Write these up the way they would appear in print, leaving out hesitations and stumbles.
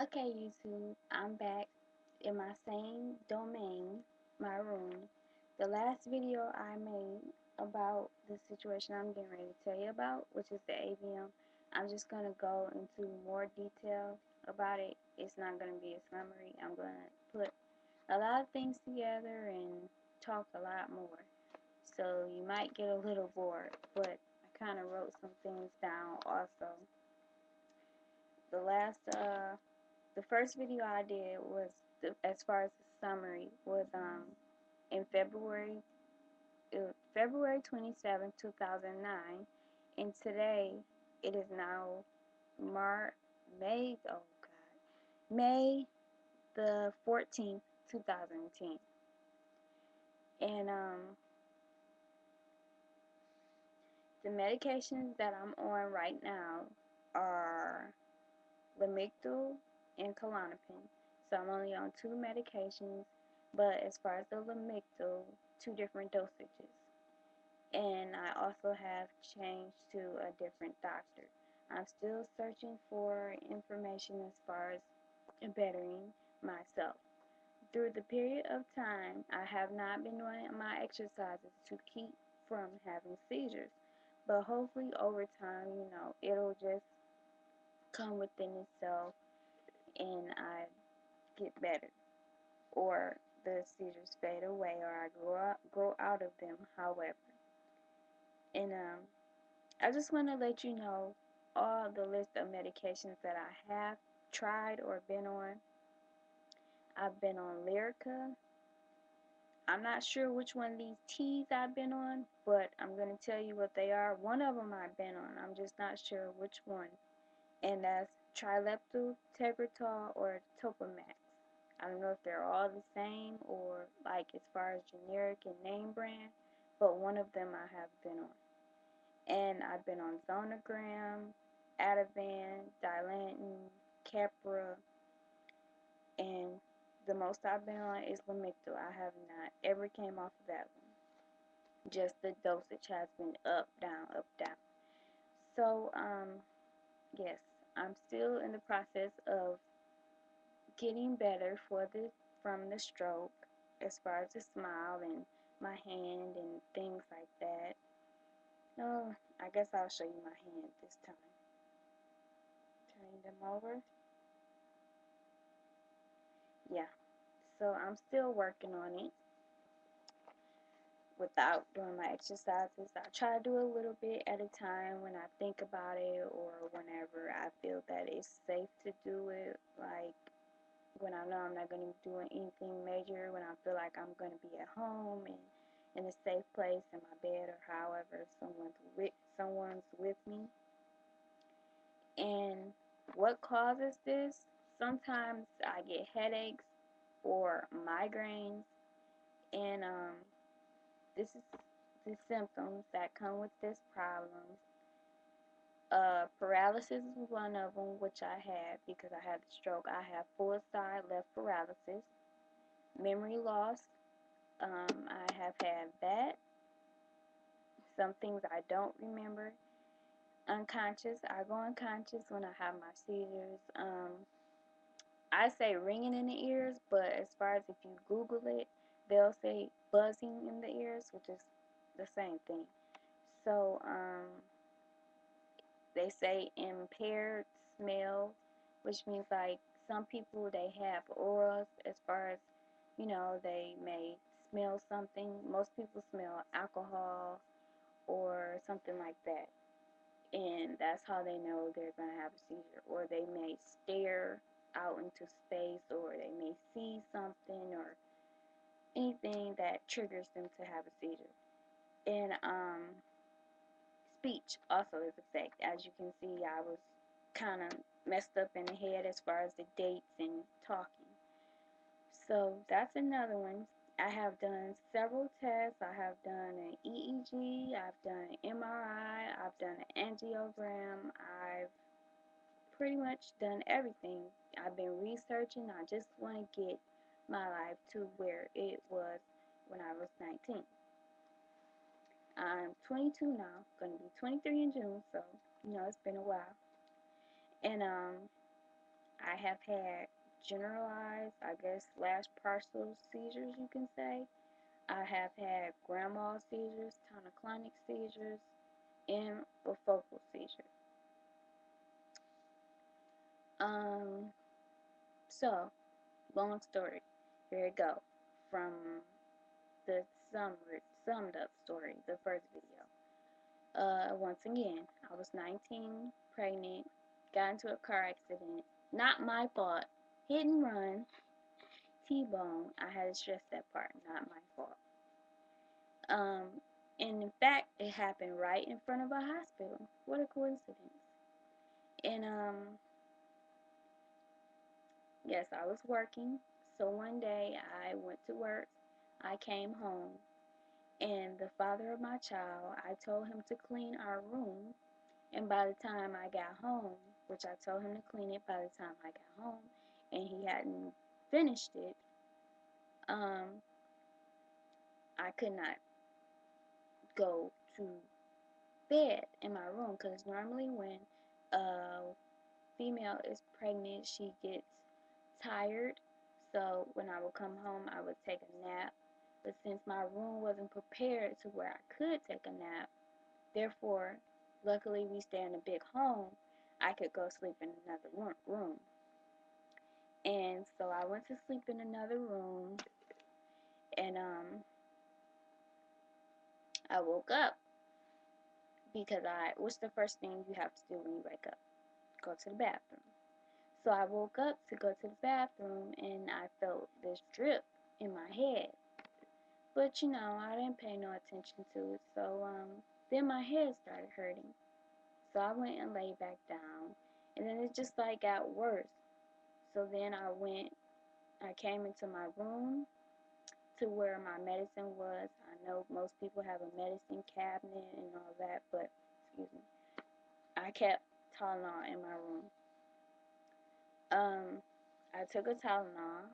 Okay, YouTube, I'm back in my same domain, my room. The last video I made about the situation I'm getting ready to tell you about, which is the AVM, I'm just going to go into more detail about it. It's not going to be a summary. I'm going to put a lot of things together and talk a lot more. So you might get a little bored, but I kind of wrote some things down also. The last the first video I did was as far as the summary was in February 27, 2009, and today it is now Mar May oh God May the 14th, 2010, and the medications that I'm on right now are Lamictal and Klonopin. So I'm only on two medications, but as far as the Lamictal, two different dosages. And I also have changed to a different doctor. I'm still searching for information as far as bettering myself. Through the period of time, I have not been doing my exercises to keep from having seizures. But hopefully over time, it'll just come within itself and I get better, or the seizures fade away, or I grow out of them. However, and I just want to let you know all the list of medications that I have tried or been on. I've been on Lyrica. I'm not sure which one of these teas I've been on, but I'm going to tell you what they are. One of them I've been on. I'm just not sure which one. And that's Trileptal, Tegretol, or Topamax. I don't know if they're all the same or like as far as generic and name brand, but one of them I have been on. And I've been on Zonogram, Ativan, Dilantin, Keppra, and the most I've been on is Lamictal. I have not ever came off of that one. Just the dosage has been up, down, up, down. So, yes, I'm still in the process of getting better from the stroke as far as the smile and my hand and things like that. Oh, I guess I'll show you my hand this time. Turning them over. Yeah. So I'm still working on it without doing my exercises. I try to do a little bit at a time when I think about it or whenever I feel that it's safe to do it. Like when I know I'm not going to be doing anything major, when I feel like I'm going to be at home and in a safe place in my bed or however someone's with me. And what causes this? Sometimes I get headaches or migraines, and this is the symptoms that come with this problem. Paralysis is one of them, which I had because I had the stroke. I have full side left paralysis, memory loss. I have had that. Some things I don't remember. Unconscious. I go unconscious when I have my seizures. I say ringing in the ears, but as far as if you Google it, they'll say buzzing in the ears, which is the same thing. So, they say impaired smell, which means like some people they have auras as far as they may smell something. Most people smell alcohol or something like that, and that's how they know they're going to have a seizure. Or they may stare out into space, or they may see something, or anything that triggers them to have a seizure. And speech also is affected. As you can see, I was kind of messed up in the head as far as the dates and talking. So that's another one. I have done several tests. I have done an EEG, I've done an MRI, I've done an angiogram, I've pretty much done everything. I've been researching. I just want to get my life to where it was when I was 19. I'm 22 now, going to be 23 in June, so it's been a while. And I have had generalized, I guess, slash partial seizures, you can say. I have had grand mal seizures, tonic-clonic seizures, and a focal seizure. Um, so, long story. Here we go. From the summed up story, the first video. Once again, I was 19, pregnant, got into a car accident. Not my fault. Hit and run, T-bone. I had to stress that part. Not my fault. Um, and in fact, it happened right in front of a hospital. What a coincidence. And yes, I was working. So one day I went to work. I came home, and the father of my child, I told him to clean our room. And by the time I got home, which I told him to clean it by the time I got home, and he hadn't finished it, I could not go to bed in my room, because normally when a female is pregnant, she gets tired. So when I would come home, I would take a nap. But since my room wasn't prepared to where I could take a nap, therefore, luckily we stay in a big home, I could go sleep in another room. And so I went to sleep in another room, and I woke up because what's the first thing you have to do when you wake up? Go to the bathroom. So I woke up to go to the bathroom, and I felt this drip in my head. But I didn't pay no attention to it. So then my head started hurting. So I went and laid back down, and then it just like got worse. So then I came into my room to where my medicine was. I know most people have a medicine cabinet and all that, but excuse me, I kept Tylenol in my room. I took a Tylenol,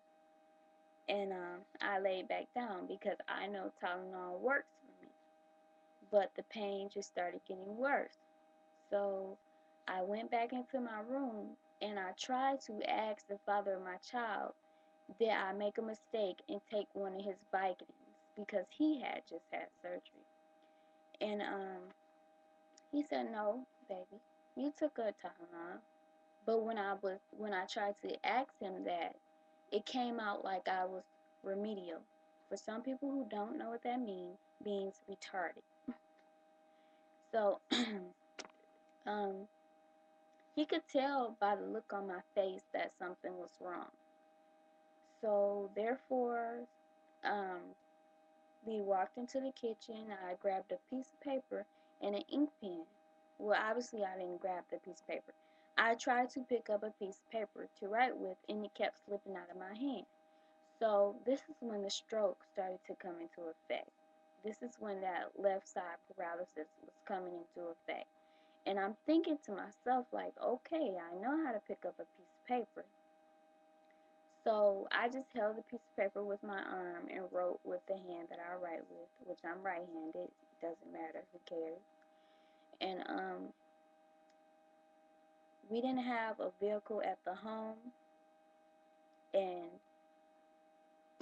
and I laid back down because I know Tylenol works for me, but the pain just started getting worse. So I went back into my room, and I tried to ask the father of my child, did I make a mistake and take one of his Vicodins, because he had just had surgery. And he said, no, baby, you took a Tylenol. But when I tried to ask him that, it came out like I was remedial. For some people who don't know what that means retarded. So um, he could tell by the look on my face that something was wrong. So therefore, um, we walked into the kitchen. I grabbed a piece of paper and an ink pen. Well, obviously I didn't grab the piece of paper. I tried to pick up a piece of paper to write with, and it kept slipping out of my hand. So this is when the stroke started to come into effect. This is when that left side paralysis was coming into effect. And I'm thinking to myself, like, okay, I know how to pick up a piece of paper. So I just held the piece of paper with my arm and wrote with the hand that I write with, which I'm right-handed. Doesn't matter, who cares? And we didn't have a vehicle at the home, and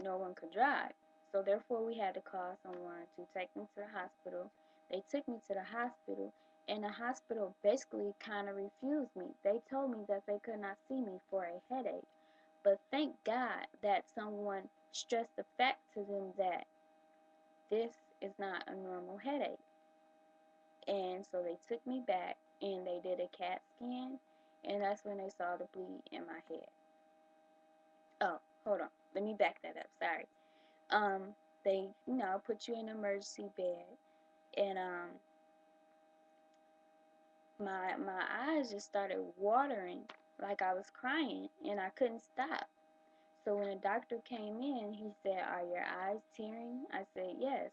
no one could drive. So therefore we had to call someone to take me to the hospital. They took me to the hospital, and the hospital basically kind of refused me. They told me that they could not see me for a headache. But thank God that someone stressed the fact to them that this is not a normal headache. And so they took me back, and they did a CAT scan, and that's when they saw the bleed in my head. Oh, hold on. Let me back that up. Sorry. They, put you in an emergency bed, and my eyes just started watering like I was crying, and I couldn't stop. So when the doctor came in, he said, "Are your eyes tearing?" I said, "Yes."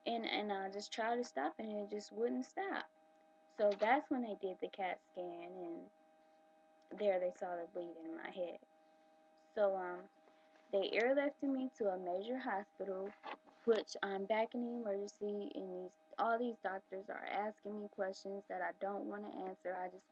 And I just tried to stop it, and it just wouldn't stop. So that's when they did the CAT scan, and there they saw the bleed in my head. So they airlifted me to a major hospital, which I'm back in the emergency, and all these doctors are asking me questions that I don't want to answer. I just